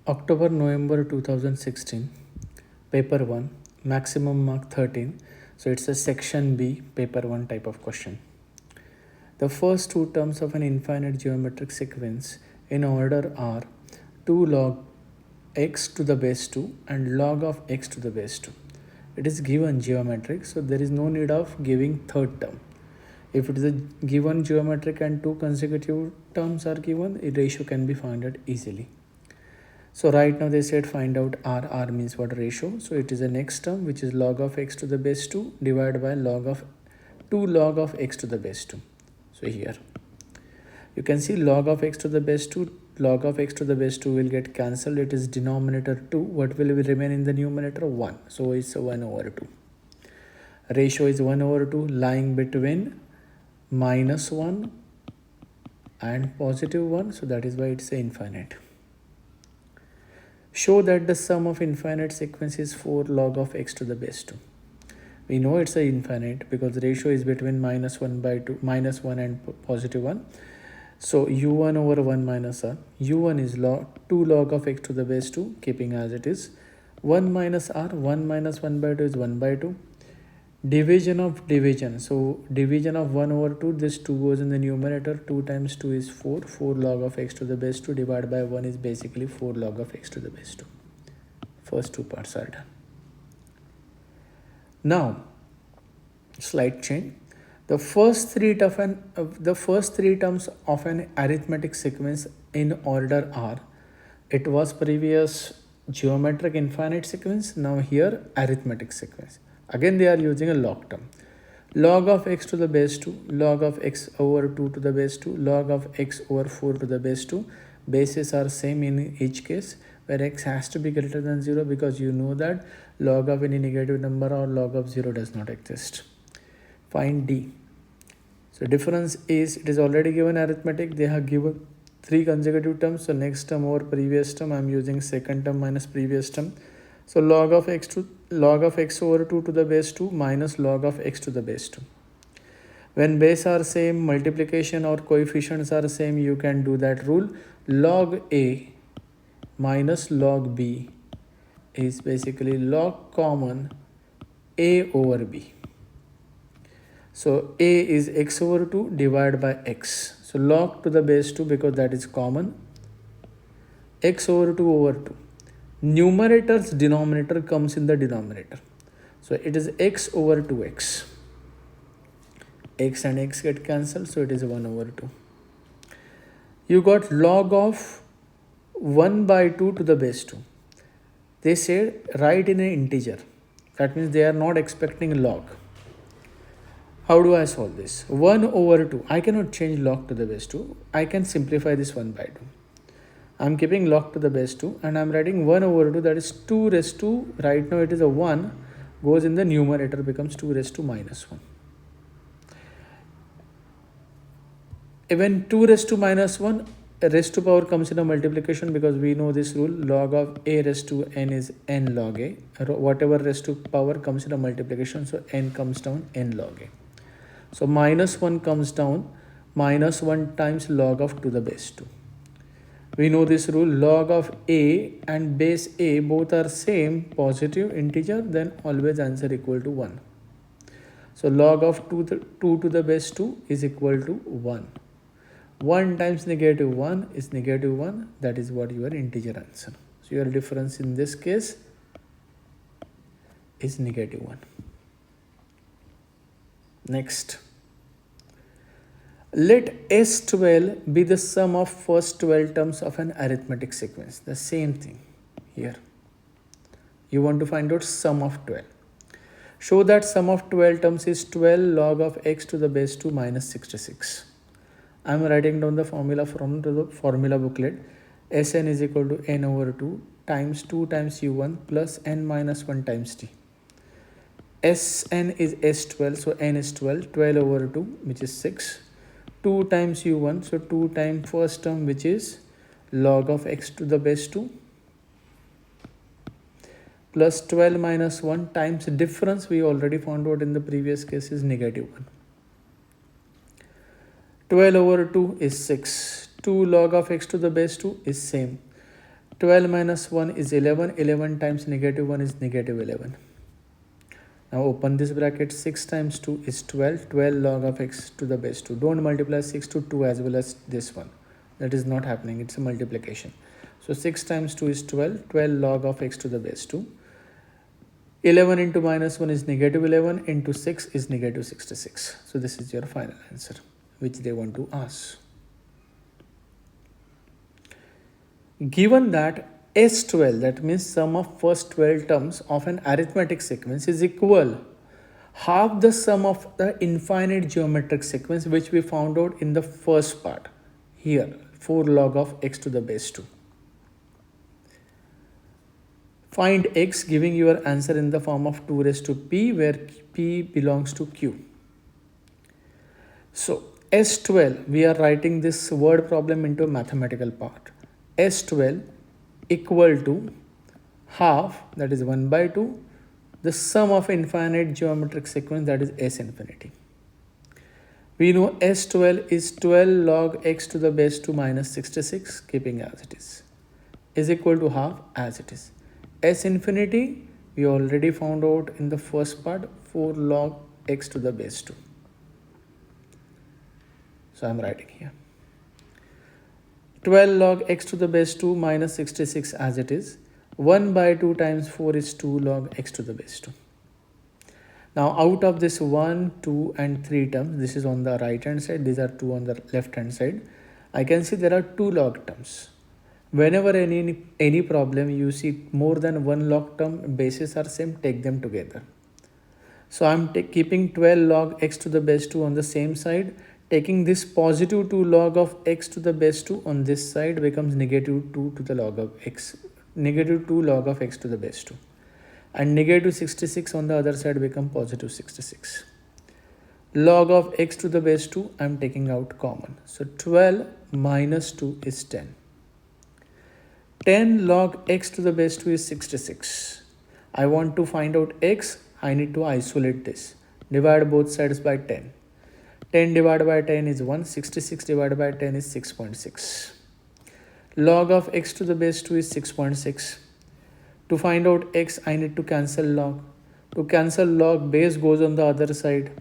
October November 2016, paper 1, maximum mark 13. So it's a section B, paper 1 type of question. The first two terms of an infinite geometric sequence in order are 2 log x to the base 2 and log of x to the base 2. It is given geometric, so there is no need of giving third term. If it is a given geometric and two consecutive terms are given, a ratio can be found out easily. So right now they said find out R means what ratio. So it is the next term which is log of x to the base 2 divided by log of 2 log of x to the base 2. So here you can see log of x to the base 2, log of x to the base 2 will get cancelled. It is denominator 2. What will remain in the numerator? 1. So it's 1 over 2. Ratio is 1 over 2 lying between -1 and +1. So that is why it's infinite. Show that the sum of infinite sequence is 4 log of x to the base 2. We know it's a infinite because the ratio is between -1 and +1. So u1 over 1 minus r. u1 is 2 log of x to the base 2, keeping as it is. 1 minus r, 1 minus 1 by 2 is 1 by 2. Division of division. So division of 1 over 2, this 2 goes in the numerator. 2 times 2 is 4. 4 log of x to the base 2 divided by 1 is basically 4 log of x to the base 2. First two parts are done. Now, slight change. The first three terms of an arithmetic sequence in order are, it was previous geometric infinite sequence, now here arithmetic sequence. Again they are using a log term. Log of x to the base 2, log of x over 2 to the base 2, log of x over 4 to the base 2. Bases are same in each case, where x has to be greater than 0 because you know that log of any negative number or log of 0 does not exist. Find D. So difference is, it is already given arithmetic, they have given 3 consecutive terms. So next term over previous term, I am using second term minus previous term. So log of x over 2 to the base 2 minus log of x to the base 2. When base are same, multiplication or coefficients are same, you can do that rule. Log a minus log b is basically log common a over b. So a is x over 2 divided by x. So log to the base 2 because that is common. X over 2 over 2. Numerator's denominator comes in the denominator. So it is x over 2x. X and x get cancelled, so it is 1 over 2. You got log of 1 by 2 to the base 2. They said write in an integer. That means they are not expecting log. How do I solve this? 1 over 2. I cannot change log to the base 2. I can simplify this 1 by 2. I am keeping log to the base 2 and I am writing 1 over 2, that is 2 raised to, right now it is a 1, goes in the numerator, becomes 2 raised to minus 1. Even 2 raised to minus 1, raised to power comes in a multiplication because we know this rule, log of a raised to n is n log a. Whatever raised to power comes in a multiplication, so n comes down n log a. So minus 1 comes down, minus 1 times log of to the base 2. We know this rule, log of a and base a both are same, positive integer, then always answer equal to 1. So log of 2 to the base 2 is equal to 1. 1 times negative 1 is negative 1, that is what your integer answer. So your difference in this case is negative 1. Next. Let S12 be the sum of first 12 terms of an arithmetic sequence. The same thing here. You want to find out sum of 12. Show that sum of 12 terms is 12 log of x to the base 2 minus 66. I am writing down the formula from the formula booklet. Sn is equal to n over 2 times 2 times u1 plus n minus 1 times t. Sn is S12, so n is 12. 12 over 2, which is 6. 2 times u1, so 2 times first term, which is log of x to the base 2, plus 12 minus 1 times difference we already found out in the previous case is negative 1. 12 over 2 is 6. 2 log of x to the base 2 is same. 12 minus 1 is 11. 11 times negative 1 is negative 11. Now open this bracket. 6 times 2 is 12. 12 log of x to the base 2. Don't multiply 6 to 2 as well as this one. That is not happening. It's a multiplication. So 6 times 2 is 12. 12 log of x to the base 2. 11 into minus 1 is negative 11. Into 6 is negative 66. So this is your final answer, which they want to ask. Given that S12, that means sum of first 12 terms of an arithmetic sequence, is equal half the sum of the infinite geometric sequence, which we found out in the first part here, 4 log of x to the base 2. Find x, giving your answer in the form of 2 raised to p, where p belongs to q. So S12, we are writing this word problem into a mathematical part. S12 equal to half, that is 1 by 2, the sum of infinite geometric sequence, that is S infinity. We know S12 is 12 log x to the base 2 minus 66, keeping as it is equal to half as it is. S infinity, we already found out in the first part, 4 log x to the base 2. So I am writing here 12 log x to the base 2 minus 66 as it is. 1 by 2 times 4 is 2 log x to the base 2. Now out of this 1, 2 and 3 terms, this is on the right hand side, these are 2 on the left hand side. I can see there are 2 log terms. Whenever any problem you see more than 1 log term, bases are same, take them together. So I am keeping 12 log x to the base 2 on the same side. Taking this positive 2 log of x to the base 2 on this side becomes negative 2 to the log of x, negative 2 log of x to the base 2. And negative 66 on the other side become positive 66. Log of x to the base 2, I am taking out common. So 12 minus 2 is 10. 10 log x to the base 2 is 66. I want to find out x, I need to isolate this. Divide both sides by 10. 10 divided by 10 is 1. 66 divided by 10 is 6.6. Log of x to the base 2 is 6.6. To find out x, I need to cancel log. To cancel log, base goes on the other side.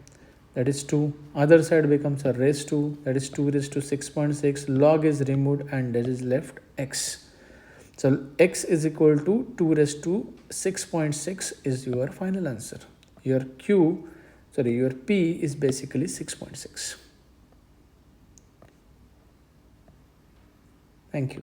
That is 2. Other side becomes a raised 2. That is 2 raised to 6.6. Log is removed and there is left x. So x is equal to 2 raised to 6.6 is your final answer. Your P is basically 6.6. Thank you.